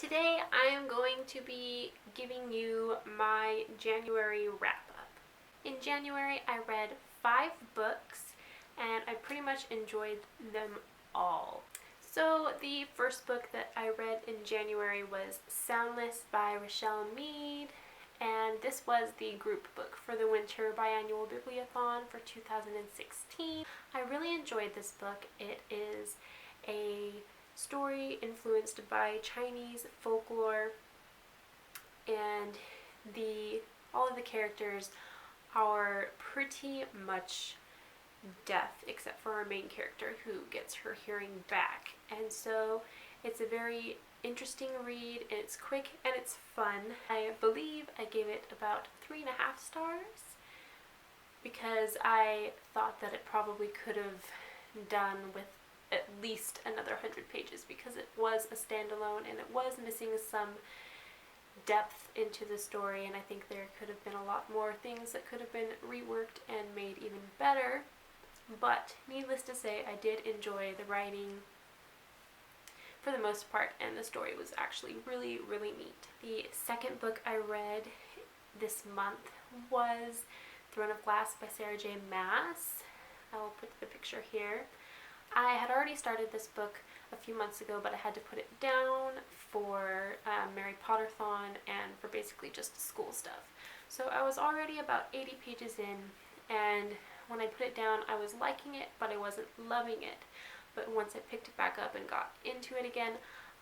Today I am going to be giving you my January wrap-up. In January I read 5 books and I pretty much enjoyed them all. So the first book that I read in January was Soundless by Rochelle Mead, and this was the group book for the Winter Biannual Bibliothon for 2016. I really enjoyed this book. It is a story influenced by Chinese folklore, and all of the characters are pretty much deaf except for our main character who gets her hearing back. And so it's a very interesting read, and it's quick and it's fun. I believe I gave it about 3.5 stars because I thought that it probably could have done with at least another 100 pages because it was a standalone and it was missing some depth into the story, and I think there could have been a lot more things that could have been reworked and made even better. But needless to say, I did enjoy the writing for the most part, and the story was actually really, really neat. The second book I read this month was Throne of Glass by Sarah J. Maas. I will put the picture here. I had already started this book a few months ago, but I had to put it down for Mary Potterthon and for basically just school stuff. So I was already about 80 pages in, and when I put it down, I was liking it, but I wasn't loving it. But once I picked it back up and got into it again,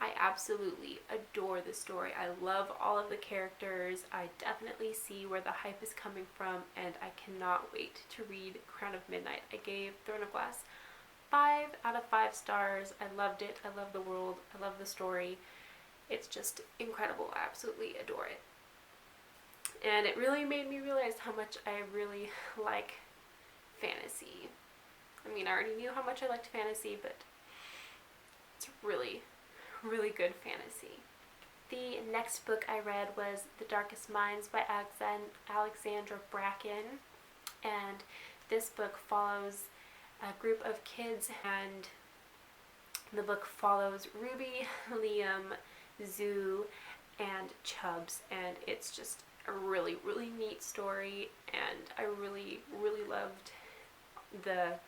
I absolutely adore the story. I love all of the characters. I definitely see where the hype is coming from, and I cannot wait to read Crown of Midnight. I gave Throne of Glass 5 out of 5 stars. I loved it. I love the world. I love the story. It's just incredible. I absolutely adore it. And it really made me realize how much I really like fantasy. I mean, I already knew how much I liked fantasy, but it's really, really good fantasy. The next book I read was TheDarkest Minds by Alexandra Bracken, and this book follows a group of kids, and the book follows Ruby, Liam, Zoo, and Chubbs, and it's just a really, really neat story, and I really, really loved the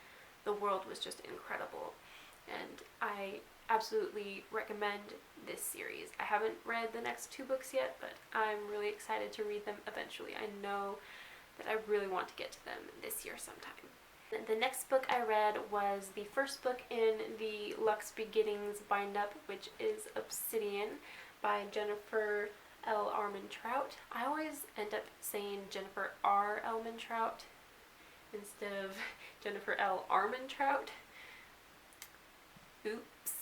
world was just incredible, and I absolutely recommend this series. I haven't read the next 2 books yet, but I'm really excited to read them eventually. I know that I really want to get to them this year sometime. The next book I read was the first book in the Lux Beginnings bind-up, which is Obsidian by Jennifer L. Armentrout. I always end up saying Jennifer R. Armentrout instead of Jennifer L. Armentrout. Oops.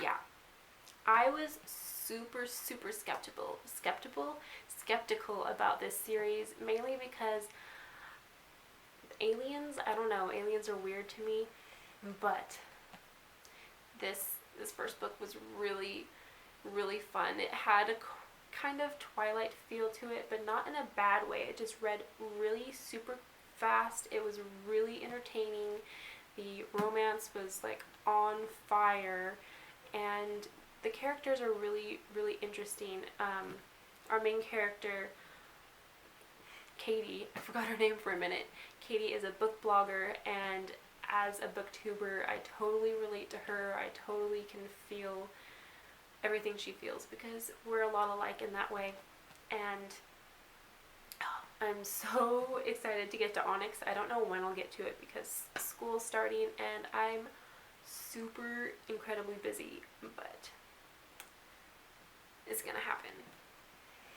Yeah. I was super skeptical about this series, mainly because aliens, I don't know, aliens are weird to me, but this first book was really, really fun. It had a kind of Twilight feel to it, but not in a bad way. It just read really super fast. It was really entertaining. The romance was like on fire, and the characters are really, really interesting. Our main character, Katie, I forgot her name for a minute. Katie is a book blogger, and as a booktuber, I totally relate to her. I totally can feel everything she feels because we're a lot alike in that way. And I'm so excited to get to Onyx. I don't know when I'll get to it because school's starting and I'm super incredibly busy, but it's gonna happen.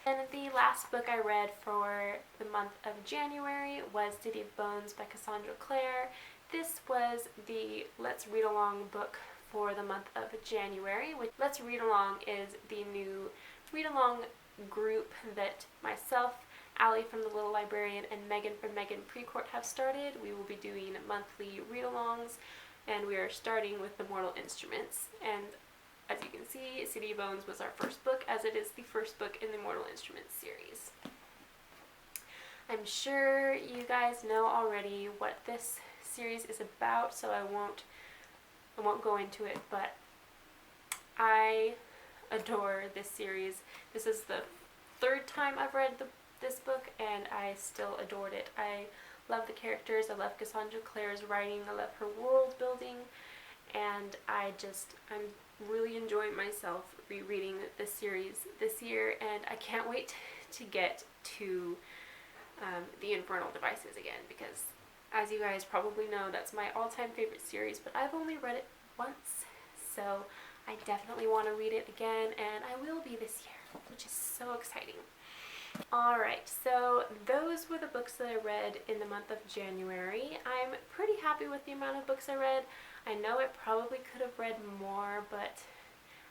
And the last book I read for the month of January was Diddy Bones by Cassandra Clare. This was the Let's Read Along book for the month of January. Let's Read Along is the new read along group that myself, Allie from The Little Librarian, and Megan from Megan Precourt have started. We will be doing monthly read-alongs, and we are starting with The Mortal Instruments. And as you can see, Diddy Bones was our first book, as it is the first book in the Mortal Instruments series. I'm sure you guys know already what this series is about, so I won't go into it, but I adore this series. This is the third time I've read this book, and I still adored it. I love the characters, I love Cassandra Clare's writing, I love her world building, and I'm really enjoying myself rereading this series this year, and I can't wait to get to the Infernal Devices again, because as you guys probably know, that's my all-time favorite series, but I've only read it once, so I definitely want to read it again, and I will be this year, which is so exciting. Alright, so those were the books that I read in the month of January. I'm pretty happy with the amount of books I read. I know I probably could have read more, but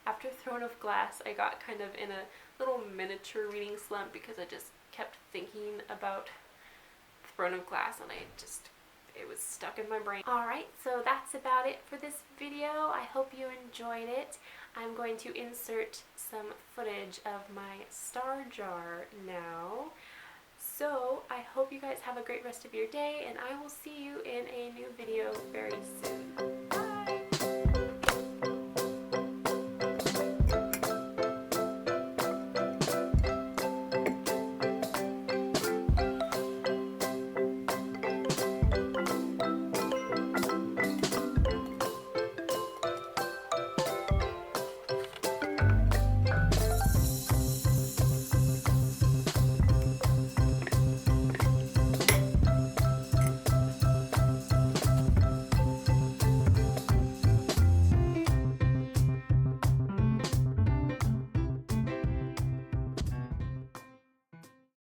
after Throne of Glass, I got kind of in a little miniature reading slump because I just kept thinking about Throne of Glass, and it was stuck in my brain. Alright, so that's about it for this video. I hope you enjoyed it. I'm going to insert some footage of my star jar now. So I hope you guys have a great rest of your day, and I will see you in a new video very soon.